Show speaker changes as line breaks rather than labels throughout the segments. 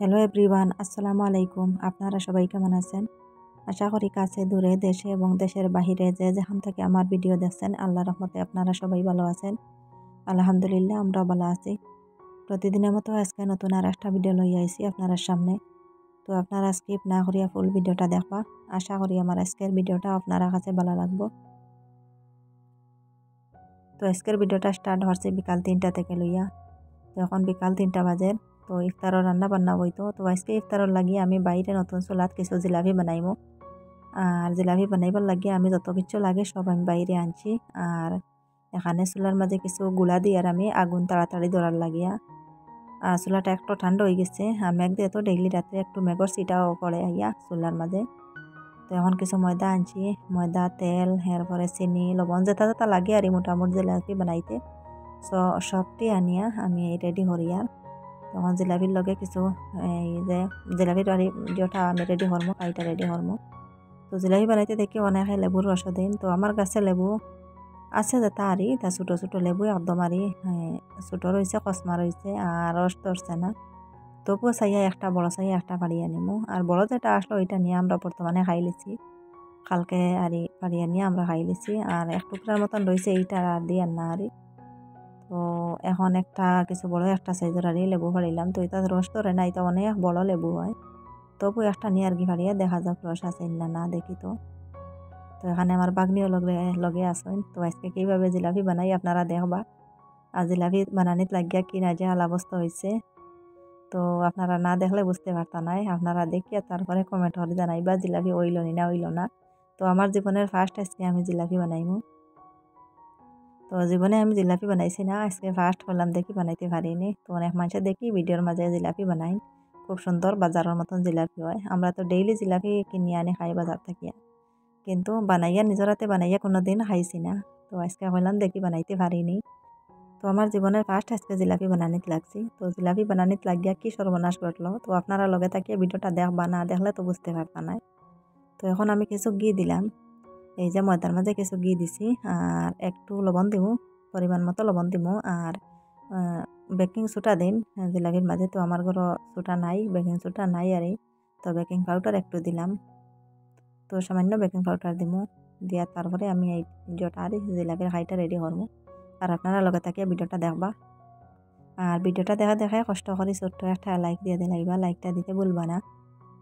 Hello everyone, আসসালামু আলাইকুম। আপনারা সবাই কেমন আছেন? আশা করি কাছে দূরে দেশে এবং দেশের বাহিরে যে যেখান থেকে আমার ভিডিও দেখছেন আল্লাহর রহমতে আপনারা সবাই ভালো আছেন। আলহামদুলিল্লাহ আমরাও ভালো আছি। প্রতিদিনের মতো আজকে নতুন আর একটা ভিডিও লই আইছি আপনার সামনে। তো আপনারা স্কিপ না করিয়া ফুল ভিডিওটা দেখবা। আশা করি আমার আজকের ভিডিওটা আপনারা কাছে ভালো লাগবো। তো আজকের ভিডিওটা স্টার্ট হচ্ছে বিকাল 3টা থেকে লইয়া। তো এখন বিকাল 3টা বাজে। তো ইফতারও রান্না বান্না হইতো। তো আজকে ইফতারর লাগি আমি বাইরে নতুন চুলাত কিছু জিলাপি বানাইমু। আর জিলাপি বানাইবার লাগিয়া আমি যত কিছু লাগে সব আমি বাইরে আনছি। আর এখানে চুলার মাঝে কিছু গুলা দিয়ে আর আমি আগুন তাড়াতাড়ি ধরার লাগিয়া। আর চুলাটা একটু ঠান্ডা হয়ে গেছে। আর মেঘ দিয়ে তো ডেইলি রাত্রে একটু মেঘর সিটাও পড়ে আইয়া চুলার মাঝে। তো এখন কিছু ময়দা আনছি, ময়দা, তেল, এরপরে চিনি, লবণ যেটা যেটা লাগে আর মোটামুটি জিলাপি বানাইতে সবটি আনিয়া আমি রেডি করিয়ার তখন জিলাপির লগে কিছু এই যে জিলাপির যেটা আমি রেডি হরমো কাইটা রেডি হরমো। তো জিলাপি বানাইতে দেখি অনেকে লেবুর রস দিন। তো আমার কাছে লেবু আছে যে তারই তা ছোটো ছোটো লেবু একদম ছোটো রয়েছে, কসমা রয়েছে আর রস ধরছে না। তবুও চাইয়া একটা বড় চাইয়া একটা পাড়িয়ে নিমু। আর বড় যেটা আসলো ওইটা নিয়ে আমরা বর্তমানে খাই লিছি। কালকে পাড়িয়ে নিয়ে আমরা খাই লিছি। আর এক টুকরার মতন রয়েছে এইটা আর দিয়ে না তো এখন একটা কিছু বড় একটা সাইজের লেবু ফাড়িলাম। তো এটা রস ধরে না, এটা অনেক বড় লেবু হয়। তবু একটা নিয়ে আর কি ফাড়িয়ে দেখা যাক রস আছে না না দেখি। তো তো এখানে আমার বাগনিও লগে লগে আসেন। তো আজকে কীভাবে জিলাপি বানাই আপনারা দেখবা। আর জিলাপি বানানিত লাগিয়া কি নাজেহাল অবস্থা হয়েছে। তো আপনারা না দেখলে বুঝতে পারতা নাই। আপনারা দেখিয়া তারপরে কমেন্ট করে জানাইবা জিলাপি হইল নি না হইল না। তো আমার জীবনের ফার্স্ট আজকে আমি জিলাপি বানাইমু। তো জীবনে আমি জিলাপি বানাইছি না, আজকে ফার্স্ট করলাম দেখি বানাইতে পারিনি। তো অনেক মানুষের দেখি ভিডিওর মাঝে জিলাপি বানাই, খুব সুন্দর বাজারের মতন জিলাপি হয়। আমরা তো ডেইলি জিলাপি কিনে আনি খাই বাজার থেকে, কিন্তু বানাইয়া নিজের হাতে বানাইয়া কোনোদিন খাইছি না। তো আজকে হইলাম দেখি বানাইতে পারিনি। তো আমার জীবনের ফার্স্ট আজকে জিলাপি বানানিত লাগছি। তো জিলাপি বানানিত লাগিয়া কি সর্বনাশ ঘটলো। তো আপনারা লগে থাকিয়ে ভিডিওটা দেখবা, না দেখলে তো বুঝতে পারতা না। তো এখন আমি কিছু ঘি দিলাম, এই যে ময়দার মাঝে কিছু ঘি দিছি আর একটু লবণ দিমু, পরিমাণ মতো লবণ দিমু। আর বেকিং সোডা দিন জিলাপির মাঝে। তো আমার ঘরে সোডা নাই, বেকিং সোডা নাই আর তো বেকিং পাউডার একটু দিলাম। তো সামান্য বেকিং পাউডার দিমু, দিয়া তারপরে আমি এই যেটা আর জিলাপির খাইটা রেডি করবো। আর আপনারা লগে থাকিয়ে ভিডিওটা দেখবা। আর ভিডিওটা দেখা দেখায় কষ্ট করে ছোট্ট একটা লাইক দিয়ে দিলাইবা, লাইকটা দিতে ভুলবা না।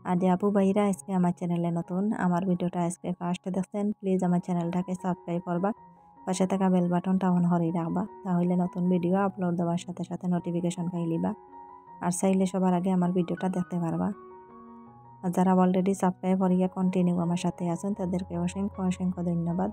আর যে আপু ভাইরা আজকে আমার চ্যানেলে নতুন, আমার ভিডিওটা আজকে ফার্স্ট দেখছেন, প্লিজ আমার চ্যানেলটাকে সাবস্ক্রাইব করবা, পাশে থাকা বেল বাটনটা অন করে রাখবা, তাহলে নতুন ভিডিও আপলোড দেওয়ার সাথে সাথে নোটিফিকেশন পাইলিবা। আর চাইলে সবার আগে আমার ভিডিওটা দেখতে পারবা। আর যারা অলরেডি সাবস্ক্রাইব করিয়া কন্টিনিউ আমার সাথে আছেন তাদেরকে অসংখ্য অসংখ্য ধন্যবাদ।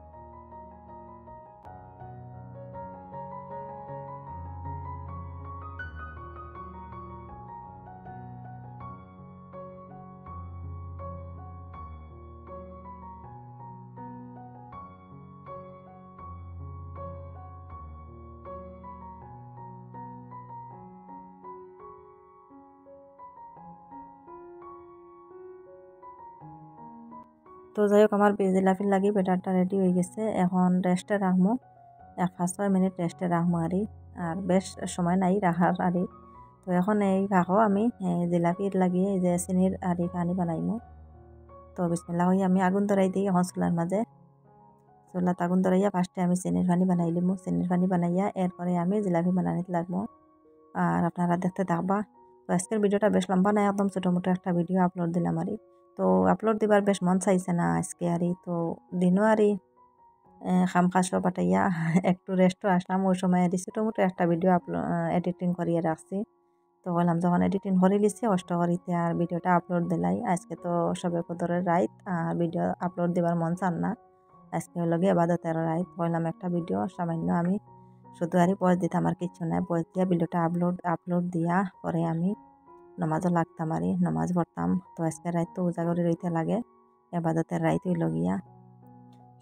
তো যাই হোক আমার জিলাপির লাগি ব্যাটারটা রেডি হয়ে গেছে। এখন রেস্টে রাখবো, 5-6 মিনিট রেস্টে রাখবো আর বেশ সময় নাই রাখার তো এখন এই রাখো আমি জিলাপির লাগিয়ে এই যে চিনির পানি বানাইমু। তো বিসমিল্লাহ হয়ে আমি আগুন ধরাই দিই এখন চুলার মাঝে। চুলাত আগুন ধরাইয়া ফার্স্টে আমি চিনির পানি বানাই লিমু। চিনির পানি বানাইয়া এরপরে আমি জিলাপি বানানিতে লাগবো। আর আপনারা দেখতে থাকবা। তো আজকের ভিডিওটা বেশ লম্বা না, একদম ছোটো মোটো একটা ভিডিও আপলোড দিলাম তো আপলোড দিবার বেশ মন চাইছে না আজকে তো দিনও খাম খাস পাঠাইয়া একটু রেস্টও আসলাম। ওই সময় ছোটো মোটো একটা ভিডিও এডিটিং করিয়ে রাখছি। তো বললাম যখন এডিটিং করে লিছি কষ্ট করিতে আর ভিডিওটা আপলোড দিলাই। আজকে তো সবে কদরের রাইত আর ভিডিও আপলোড দিবার মন চান না। আজকে হলো গিয়ে এবাদতের রাইত, বললাম একটা ভিডিও সামান্য আমি শুধু পজ দিতাম আর কিচ্ছু নাই। পজ দিয়া ভিডিওটা আপলোড দিয়া পরে আমি নমাজও লাগতাম নমাজ পড়তাম। তো আজকে রাইত তো উজাগরি রইতে লাগে, এবাদতের রাইত হইল গিয়া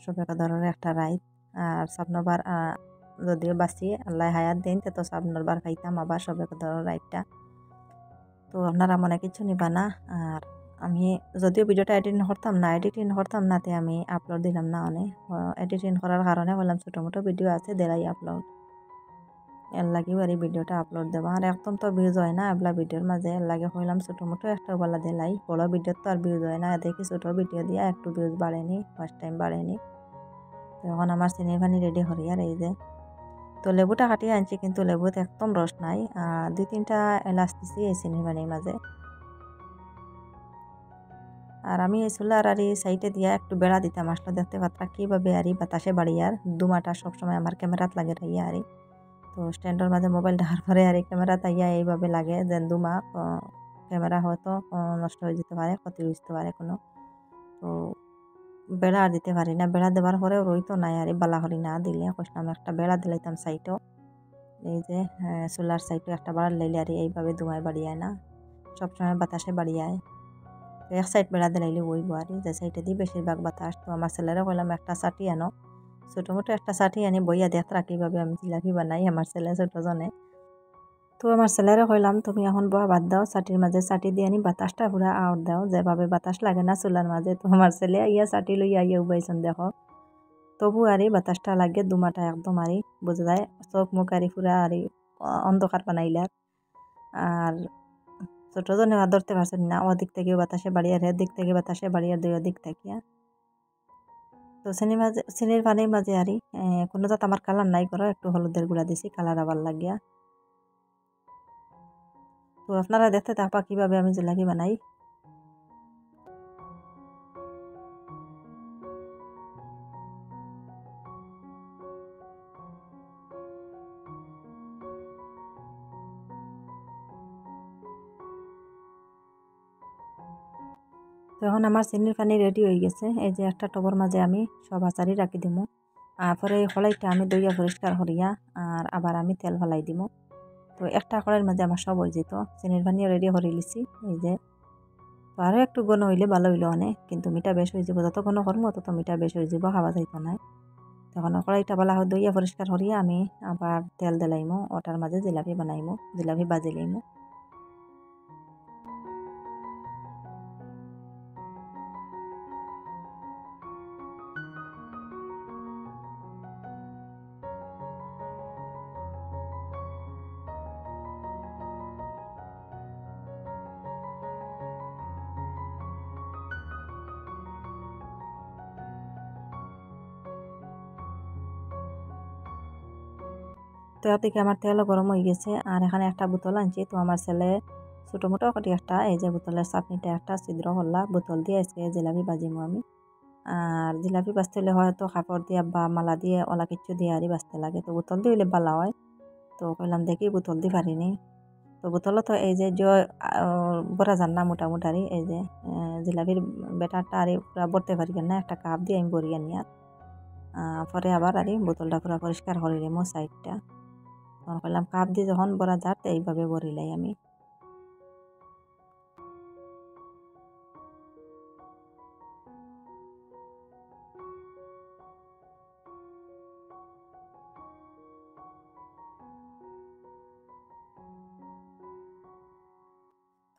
সবে কদরের একটা রাইত। আর সাবনবার যদিও বাঁচি আল্লাহ হায়াত দিন তো সাবনবার খাইতাম আবার সবে কদরের রাইতটা। তো আপনারা মনে কিছু নিবা না। আর আমি যদিও ভিডিওটা এডিটিং করতাম না তে আমি আপলোড দিলাম না। এডিটিং করার কারণে বললাম ছোটো মোটো ভিডিও আছে দেলাই আপলোড। এর লাগেও আর এই ভিডিওটা আপলোড দেওয়া। আর একদম তো ভিউজ হয় না এগুলা ভিডিওর মাঝে, এর লাগে হইলাম ছোটো মোটো একটা বলা দিলাই, বড় ভিডিও তো আর ভিউজ হয় না, দেখি ছোটো ভিডিও দিয়া একটু ভিউজ বাড়েনি, ফার্স্ট টাইম বাড়েনি। তো এখন আমার চিনির পানি রেডি করি। আর এই যে তো লেবুটা কাটিয়ে আনছি, কিন্তু লেবুতে একদম রস নাই। আর 2-3টা এলাচ দিছি এই চিনির পানির মাঝে। আর আমি এই চুলার আর এই সাইডে দিয়া একটু বেড়া দিতাম, আসলে দেখতে পাত্রা কীভাবে আর বাতাসে বাড়িয়ার দুমাটা সবসময় আমার ক্যামেরাত লাগে রাইয়া আর তো স্ট্যান্ডের মাঝে মোবাইল দেওয়ার পরে আর ক্যামেরা তাইয়া এইভাবে লাগে যে দুমা ক্যামেরা হয়তো নষ্ট হয়ে যেতে পারে, ক্ষতি হতে পারে কোনো। তো বেড়া আর দিতে পারি না, বেড়া দেওয়ার পরেও রইতো নাই আর বালা করি না দিলে, কইলাম একটা বেড়া দিলাইতাম সাইডও। এই যে সোলার সাইডও একটা বাড়ার লাইলে আর এইভাবে ধুমায় বাড়িয়ায় না, সবসময় বাতাসে বাড়িয়ায়। তো এক সাইড বেড়া দিলাইলে ওইব আর যে সাইডে দিয়ে বেশিরভাগ বাতাস। তো আমার ছেলেরা কইলাম একটা চাটি আনো, ছোটো মোটো একটা চাটি আনি বইয়া দেখরা কীভাবে আমি জিলাপি বানাই, আমার ছেলে ছোটো জনে। তো আমার ছেলেরা কইলাম তুমি এখন বয়া বাদ দাও, চাটির মাঝে চাটি দিয়ে আনি বাতাসটা পুরা আউট দাও, যেভাবে বাতাস লাগে না চুলার মাঝে। তো আমার ছেলে ইয়া চাটি লইয়া ইয়া উবাইছেন দেখো, তবু আরই বাতাসটা লাগে দুমাটা একদম আরই বোঝা যায়, চোখ মুখ আরই পুরা আরই অন্ধকার বানাইলার। আর ছোটো জনে ধরতে পারছেন না, ওদিক থেকে বাতাসে বাড়িয়ার, দিক থেকে বাতাসে বাড়িয়ার, দুই দিক থেকে। তো চিনির পানির মাঝে আরই কোনো জাত আমার কালার নাই করো, একটু হলুদের গুঁড়া দিছি কালার আবার লাগিয়া। তো আপনারা দেখতে থাকবা কীভাবে আমি জিলাপি বানাই। তো এখন আমার চিনির পানি রেডি হয়ে গেছে। এই যে একটা টবর মাঝে আমি সব আচারি রাখি দিমু, আর পরে এই কড়াইটা আমি দইয়া পরিষ্কার করিয়া আর আবার আমি তেল ফেলাই দিমু। তো একটা কড়াইয়ের মাঝে আমার সব হয়ে যেত, চিনির পানিও রেডি করে লিছি। এই যে তো আরও একটু ঘন হইলে ভালো হইলো অনেক, কিন্তু মিঠা বেশ হয়ে যাব, যত ঘন করবো তত মিঠা বেশ হয়ে যাব, খাওয়া যাইতো না। তখন কড়াইটা বালা দইয়া পরিষ্কার করিয়া আমি আবার তেল দিলাইমু, ওটার মাঝে জিলাপি বানাইমু, জিলাপি বাজি লইমু। তো এদিকে আমার তেলও গরম হয়ে গেছে, আর এখানে একটা বোতল আনছি। তো আমার ছেলে ছোটো মোটো কটি একটা, এই যে বোতলের চাপনিটা একটা ছিদ্র করলা, বোতল দিয়ে আজকে জিলাপি বাজিমু আমি। আর জিলাপি বাজতে হলে হয়তো কাপড় দিয়ে বা মালা দিয়ে ওলা কিচ্ছু দিয়ে আরই বাজতে লাগে, তো বোতল দিয়ে হইলে ভালো হয়। তো কইলাম দেখি বোতল দিয়ে পারিনি। তো বোতলও তো এই যে বড়া যান না মোটামুটি, এই যে জিলাপির ব্যাটারটা আরই পুরা ভরতে পারি না, একটা কাপ দিয়ে আমি ভরিয়ে নিয়ে পরে আবার আরই বোতলটা পুরা পরিষ্কার করে নিমো সাইডটা। তখন কইলাম কাপ দিয়ে যখন ভরা যাত এইভাবে ভরিলাই আমি।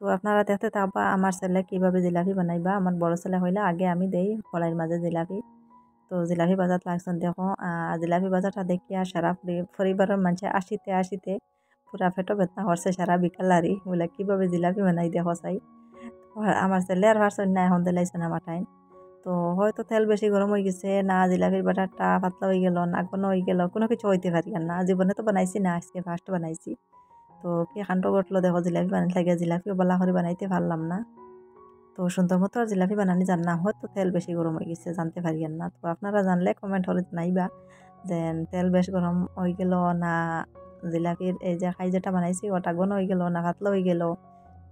তো আপনারা দেখতে থাকবা আমার ছেলে কীভাবে জিলাপি বানাইবা। আমার বড় ছেলে হইলে আগে আমি দেই কড়াইয়ের মাঝে জিলাপি। তো জিলাপি বাজার লাগছেন দেখো, জিলাপি বাজারটা দেখিয়া সারা পরিবারের মানুষে আসিতে আসিতে পুরা পেটো বেদনা করছে সারা বিকাল আরই, বলে কীভাবে জিলাপি বানাই দেখো চাই। আমার ছেলে আর ভার্সন না এখন দিলাইছেন আমার টাইম। তো হয়তো তেল বেশি গরম হয়ে গেছে না, জিলাপির বাটারটা পাতলা হয়ে গেল না, ঘন হয়ে গেল, কোনো কিছু হইতে পারি না, জীবনে তো বানাইছি না, আজকে ফার্স্ট বানাইছি। তো কি কাণ্ড ঘটলো দেখো, জিলাপি বানাইতে লাগে জিলাপিও বালা করে বানাইতে পারলাম না। তো সুন্দর মতো আর জিলাপি বানানি জান না, হয়তো তেল বেশি গরম হয়ে গেছে, জানতে পারি না। তো আপনারা জানলে কমেন্ট করে জানাইবা যে তেল বেশ গরম হয়ে গেল না, জিলাপির এই যে খাই যেটা বানাইছি ওটা ঘন হয়ে গেল না পাতলা হয়ে গেল।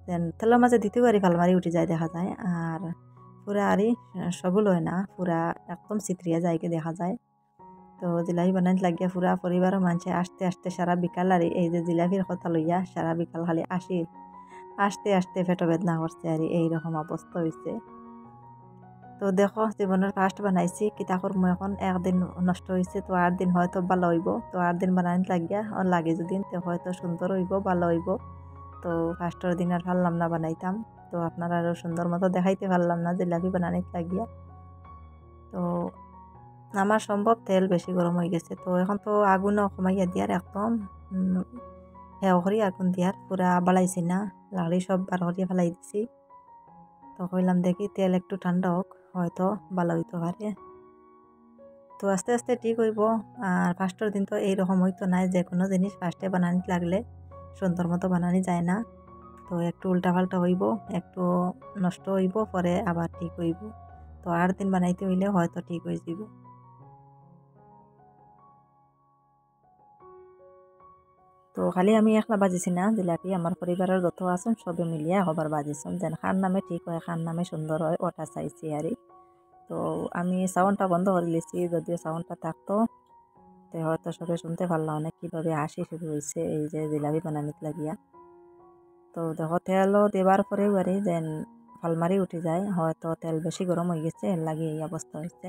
দেন তেলের মাঝে দ্বিতীয় বাড়ি ফালমারি উঠে যায় দেখা যায়, আর পুরা আরই সগুলো হয় না, পুরা একদম চিত্রিয়া যায়কে দেখা যায়। তো জিলাপি বানাইতে লাগিয়া পুরা পরিবারের মানুষে আসতে আসতে সারা বিকাল আর এই যে জিলাপির কথা লইয়া সারা বিকাল খালি আসতে আসতে পেটো বেদনা করছে আর এইরকম অবস্থা হয়েছে। তো দেখো জীবনের ফার্স্ট বানাইছি, কিতা করবো এখন, একদিন নষ্ট হয়েছে, তো 8 দিন হয়তো ভালো হইব। তো 8 দিন বানাইতে লাগিয়া লাগে যদি তো হয়তো সুন্দর হইব, ভালো হইব। তো ফার্স্টের দিন আর পারলাম না বানাইতাম, তো আপনারা আরও সুন্দর মতো দেখাইতে পারলাম না জিলাপি বানাইতে লাগিয়া। তো আমার সম্ভব তেল বেশি গরম হয়ে গেছে, তো এখন তো আগুনও কমাইয়া দিয়ার একদম হেও করি আর কোন দিয়ার পুরা বাড়াইছি না, লাগলে সব বার করিয়া ফেলাই দিছি। তো কইলাম দেখি তেল একটু ঠান্ডা হোক, হয়তো ভালো হইতে পারে। তো আস্তে আস্তে ঠিক হইব। আর ফার্স্টের দিন তো এইরকম হইতো না, যে কোনো জিনিস ফার্স্টে বানানি লাগলে সুন্দর মতো বানানি যায় না। তো একটু উল্টাপাল্টা হইব, একটু নষ্ট হইব, পরে আবার ঠিক হইব। তো আর দিন বানাইতে হইলে হয়তো ঠিক হয়ে যাব। তো খালি আমি একলা বাজিছি না জিলাপি, আমার পরিবারের যত আছেন সবে মিলিয়া হবার বাজিছেন, যেন খার নামে ঠিক হয়, খার নামে সুন্দর হয়, ওটা চাইছি আর। তো আমি সাউন্ডটা বন্ধ করে লিছি, যদিও সাউন্ডটা থাকতো তো হয়তো সবে শুনতে পারলাম অনেক কীভাবে হাসি শুরু হয়েছে এই যে জিলাপি বানানিতে লাগিয়া। তো দেখো তেলও দেবার পরেও আরে যেন ফালমারি উঠে যায়, হয়তো তেল বেশি গরম হয়ে গেছে, এর লাগে এই অবস্থা হয়েছে।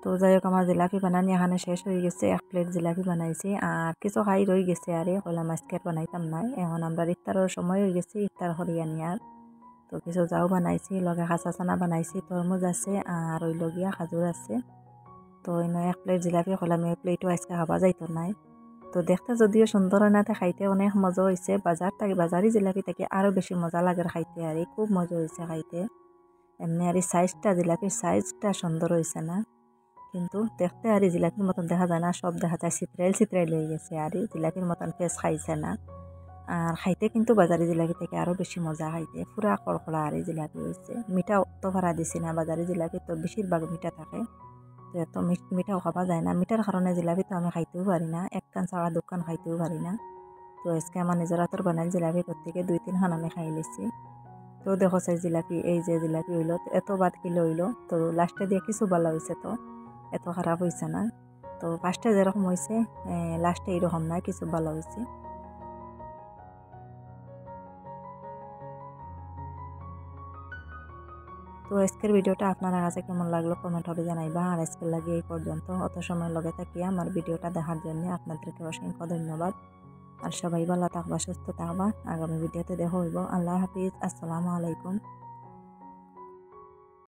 তো যাই হোক, আমার জিলাপি বানানি এখানে শেষ হয়ে গেছে, 1 প্লেট জিলাপি বানাইছি, আর কিছু খাই রয়ে গেছে আরে কইলাম আজকে আর বানাইতাম না। এখন আমরা ইফতারের সময় হয়ে গেছে, ইফতার করিয়া নিয়ার। তো কিছু যাও বানাইছি, লগে কাঁচা চানা বানাইছি, তরমুজ আছে আর ওই লগিয়া খাজুর আছে। তো এনে 1 প্লেট জিলাপি কইলাম এই প্লেটও আজকে খাওয়া যাইতো নাই। তো দেখতে যদিও সুন্দর হয় না, খাইতে অনেক মজা হয়েছে। বাজারি জিলাপি থেকে আরও বেশি মজা লাগে খাইতে, আর খুব মজা হয়েছে খাইতে। এমনি আর সাইজটা, জিলাপির সাইজটা সুন্দর হয়েছে না, কিন্তু দেখতে আর জিলাপির মতন দেখা যায় না, সব দেখা যায় চিত্রাইল চিত্রাইল হয়ে গেছে, আর জিলাপির মতন ফেস খাইছে না। আর খাইতে কিন্তু বাজারি জিলাপি থেকে আরও বেশি মজা, খাইতে পুরা কড়কড়া আর জিলাপি হয়েছে। মিঠা অত ভাড়া দিছি না, বাজারি জিলাপি তো বেশিরভাগ মিঠা থাকে, তো এত মিঠাও খাওয়া যায় না। মিঠার কারণে জিলাপি তো আমি খাইতেও পারি না, 1 কান ছাড়া 2 কান খাইতেও পারি না। তো আজকে আমার নিজের হাতের বানাইল জিলাপি থেকে 2-3 খান আমি খাই লিছি। তো দেখো সেই জিলাপি, এই যে জিলাপি হইলো এত বাদ কিলো হইলো, তো লাস্টে দিয়ে কিছু ভালো হয়েছে, তো এত খারাপ হয়েছে না। তো ফার্স্টে যেরকম হয়েছে লাস্টে এইরকম না, কিছু ভালো হয়েছে। তো আজকের ভিডিওটা আপনারা কাছে কেমন লাগলো কমেন্ট হবে জানাইবা। আর আজকের লাগে এই পর্যন্ত, অত সময় লগে থাকিয়া আমার ভিডিওটা দেখার জন্য আপনাদেরকে অসংখ্য ধন্যবাদ। আর সবাই ভালো থাকবা, সুস্থ থাকবা। আগামী ভিডিওতে দেখা হইব। আল্লাহ হাফিজ, আসসালামু আলাইকুম।